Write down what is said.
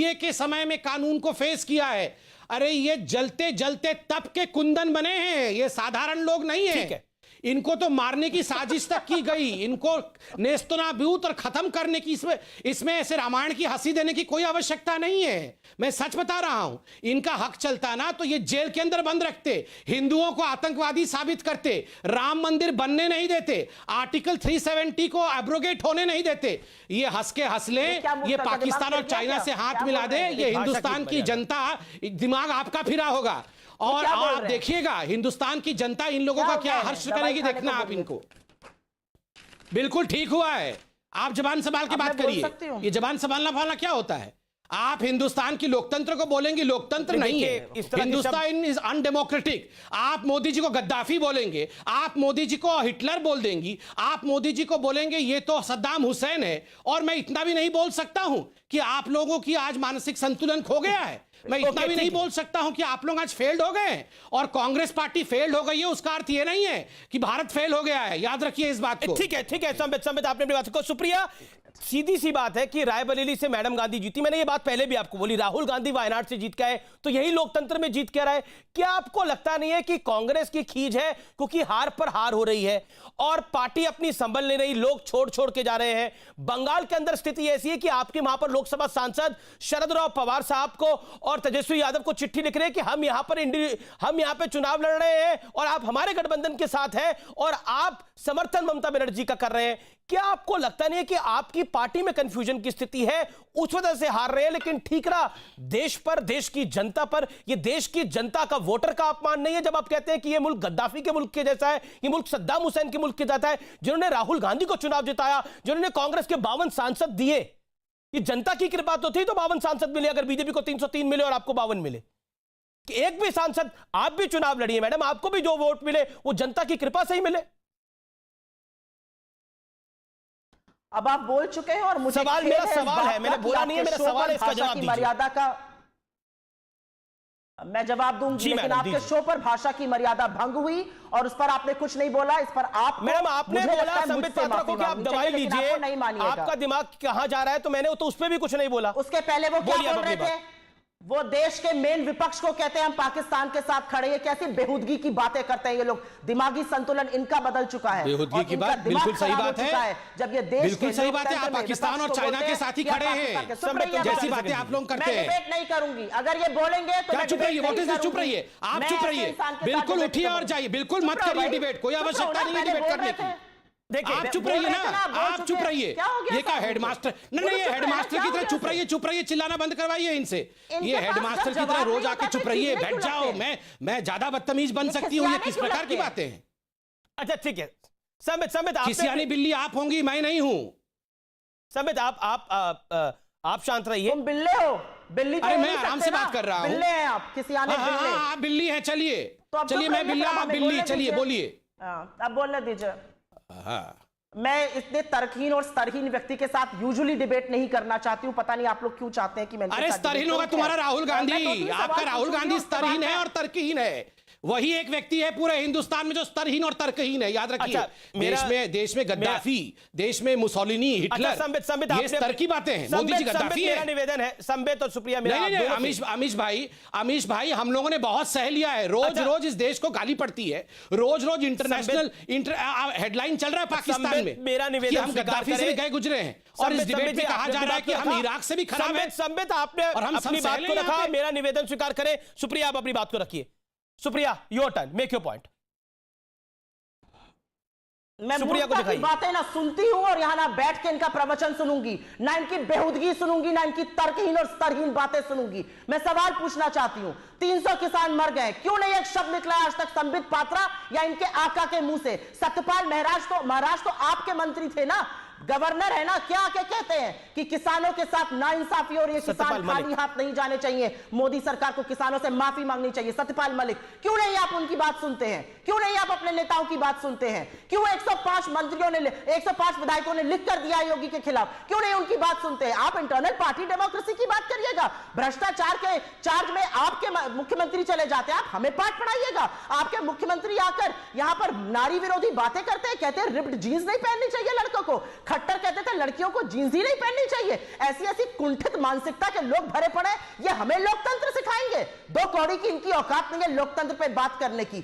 NDA के समय में कानून को फेस किया है। अरे ये जलते जलते तप के कुंदन बने हैं, ये साधारण लोग नहीं है। इनको तो मारने की साजिश तक की गई, इनको नेस्तनाबूत और खत्म करने की, इसमें ऐसे रामायण की हंसी देने की कोई आवश्यकता नहीं है। मैं सच बता रहा हूं, इनका हक चलता ना तो ये जेल के अंदर बंद रखते, हिंदुओं को आतंकवादी साबित करते, राम मंदिर बनने नहीं देते, आर्टिकल 370 को एब्रोगेट होने नहीं देते। ये हंस के हंसले, ये पाकिस्तान और चाइना से हाथ मिला दे, ये हिंदुस्तान की जनता, दिमाग आपका फिरा होगा। और आप देखिएगा हिंदुस्तान की जनता इन लोगों का क्या हर्ष करेगी, देखना आप इनको। बिल्कुल ठीक हुआ है, आप जबान संभाल के बात करिए। ये जबान संभालना क्या होता है? आप हिंदुस्तान की लोकतंत्र को बोलेंगे, लोकतंत्र नहीं है, हिंदुस्तान इज अनडेमोक्रेटिक। आप मोदी जी को गद्दाफी बोलेंगे, आप मोदी जी को हिटलर बोल देंगी, आप मोदी जी को बोलेंगे ये तो सद्दाम हुसैन है। और मैं इतना भी नहीं बोल सकता हूं कि आप लोगों की आज मानसिक संतुलन खो गया है। मैं इतना भी नहीं बोल सकता हूं कि आप लोग आज फेल्ड हो गए और कांग्रेस पार्टी फेल्ड हो गई है। उसका अर्थ ये नहीं है कि भारत फेल हो गया है, याद रखिए इस बात को। ठीक है संबित आपने अपनी बात को। सुप्रिया, सीधी सी बात है कि रायबरेली से मैडम गांधी जीती। मैंने ये बात पहले भी आपको बोली, राहुल गांधी वायनाड से जीत के आए तो यही लोकतंत्र में जीत के रहा है। क्या आपको लगता नहीं है कि कांग्रेस की खींच है, क्योंकि हार पर हार हो रही है और पार्टी अपनी संभल नहीं रही, लोग छोड़ के जा रहे हैं। बंगाल के अंदर स्थिति ऐसी है कि आपके वहां पर लोकसभा सांसद शरद राव पवार साहब को और तेजस्वी यादव को चिट्ठी लिख रहे हैं कि हम यहां पर चुनाव लड़ रहे हैं और आप हमारे गठबंधन के साथ हैं और आप समर्थन ममता बनर्जी का कर रहे हैं। क्या आपको लगता नहीं है कि आपकी पार्टी में कंफ्यूजन की स्थिति है, उस वजह से हार रहे हैं? लेकिन ठीकरा देश पर, देश की जनता पर, यह देश की जनता का, वोटर का अपमान नहीं है जब आप कहते हैं कि यह मुल्क गद्दाफी के मुल्क के जैसा है, यह मुल्क सद्दाम हुसैन के मुल्क के जैसा है? जिन्होंने राहुल गांधी को चुनाव जिताया, जिन्होंने कांग्रेस के 52 सांसद दिए, ये जनता की कृपा तो थी तो 52 सांसद मिले। अगर बीजेपी को 303 मिले और आपको 52 मिले, कि एक भी सांसद, आप भी चुनाव लड़िए मैडम, आपको भी जो वोट मिले वो जनता की कृपा से ही मिले। अब आप बोल चुके हैं और मुझे सवाल, मेरा सवाल है, मैंने बोला नहीं है, मेरा सवाल है, इसका जवाब दीजिए। मर्यादा का मैं जवाब दूंगी, लेकिन आपके शो पर भाषा की मर्यादा भंग हुई और उस पर आपने कुछ नहीं बोला। इस पर आप, मैडम आपने बोला संबित पात्रा को कि आप दवाई लीजिए, नहीं मानिएगा। आपका दिमाग कहां जा रहा है, तो मैंने तो उस पर भी कुछ नहीं बोला। उसके पहले वो क्या बोल रहे थे? वो देश के मेन विपक्ष को कहते हैं हम पाकिस्तान के साथ खड़े हैं। कैसी बेहुदगी की बातें करते हैं ये लोग। दिमागी संतुलन इनका बदल चुका है। बेहुदगी की बात बिल्कुल सही बात है, जब ये देश बिल्कुल सही बात है। आप पाकिस्तान और चाइना के साथ ही खड़े हैं, जैसी बातें आप लोग करते हैं। मैं डिबेट नहीं करूंगी, अगर ये बोलेंगे तो चुप रहिए, चुप रहिए, आप चुप रहिए, बिल्कुल उठिए और जाइए, बिल्कुल मत करिए डिबेट, कोई आवश्यकता नहीं है डिबेट करने की। देखिए आप चुप रहिए ना, आप चुप रहिए। ये क्या हेडमास्टर? नहीं, ये हेडमास्टर की तरह चुप रहिए, चिल्लाना बंद करवाइए इनसे। ये हेडमास्टर की तरह रोज आके चुप रहिए, बैठ जाओ। मैं ज्यादा बदतमीज बन सकती हूँ, ये किस प्रकार की बातें हैं? अच्छा ठीक है संबित, खिसियानी बिल्ली आप होंगी, मैं नहीं हूँ। संबित आप शांत रहिए। तुम बिल्ले हो, बिल्ली। अरे मैं आराम से बात कर रहा हूँ। बिल्ले हैं आप, खिसियानी बिल्ले। आप बिल्ली हैं, चलिए मैं बिल्ला, आप बिल्ली, चलिए बोलिए। अब बोलने दीजिए। मैं इतने तर्कहीन और स्तरहीन व्यक्ति के साथ यूजुअली डिबेट नहीं करना चाहती हूं। पता नहीं आप लोग क्यों चाहते हैं कि मैं। अरे स्तरहीन होगा तुम्हारा राहुल गांधी, आपका राहुल गांधी स्तरहीन है और तर्कहीन है। वही एक व्यक्ति है पूरे हिंदुस्तान में जो स्तरहीन और तर्कहीन है, याद रखिए। देश में गद्दाफी, देश में मुसोलिनी, हिटलर, संबित ये स्तर की बातें हैं। मोदी जी गद्दाफी है। मेरा निवेदन है संबित और सुप्रिया, अमीश भाई हम लोगों ने बहुत सह लिया है। रोज इस देश को गाली पड़ती है, रोज इंटरनेशनल हेडलाइन चल रहा है पाकिस्तान में, मेरा निवेदन हम गद्दाफी से भी गए गुजरे हैं और इस डिबेट में कहा जा रहा है कि हम इराक से भी खराब हैं। संबित आपने अपनी बात को रखा, मेरा निवेदन स्वीकार करें। सुप्रिया आप अपनी बात को रखिए। Supriya your turn, make your point. मैं सुप्रिया को दिखाइए। बातें ना सुनती हूं और यहां ना बैठ के इनका प्रवचन सुनूंगी, ना इनकी बेहुदगी सुनूंगी, ना इनकी तर्कहीन और स्तरहीन बातें सुनूंगी। मैं सवाल पूछना चाहती हूं, 300 किसान मर गए, क्यों नहीं एक शब्द निकला आज तक संबित पात्रा या इनके आका के मुंह से? सत्यपाल महाराज तो आपके मंत्री थे ना, गवर्नर है ना, क्या आके कहते हैं कि किसानों के साथ नाइंसाफी और ये किसान खाली हाथ नहीं जाने चाहिए, मोदी सरकार को किसानों से माफी मांगनी चाहिए। सत्यपाल मलिक, क्यों नहीं आप उनकी बात सुनते हैं? क्यों नहीं आप अपने नेताओं की बात सुनते हैं? क्यों 105 मंत्रियों ने, 105 विधायकों ने लिख कर दिया योगी के खिलाफ, क्यों नहीं उनकी बात सुनते हैं? आप इंटरनल पार्टी डेमोक्रेसी की बात करिएगा, भ्रष्टाचार के चार्ज में आपके मुख्यमंत्री चले जाते हैं, आप हमें पाठ पढ़ाइएगा। आपके मुख्यमंत्री आकर यहां पर नारी विरोधी बातें करते हैं, कहते हैं रिप्ड जीन्स नहीं पहननी चाहिए लड़कों को, खट्टर कहते थे लड़कियों को जींस ही नहीं पहननी चाहिए। ऐसी ऐसी कुंठित मानसिकता के लोग भरे पड़े, ये हमें लोकतंत्र सिखाएंगे? दो कौड़ी की इनकी औकात नहीं है लोकतंत्र पे बात करने की।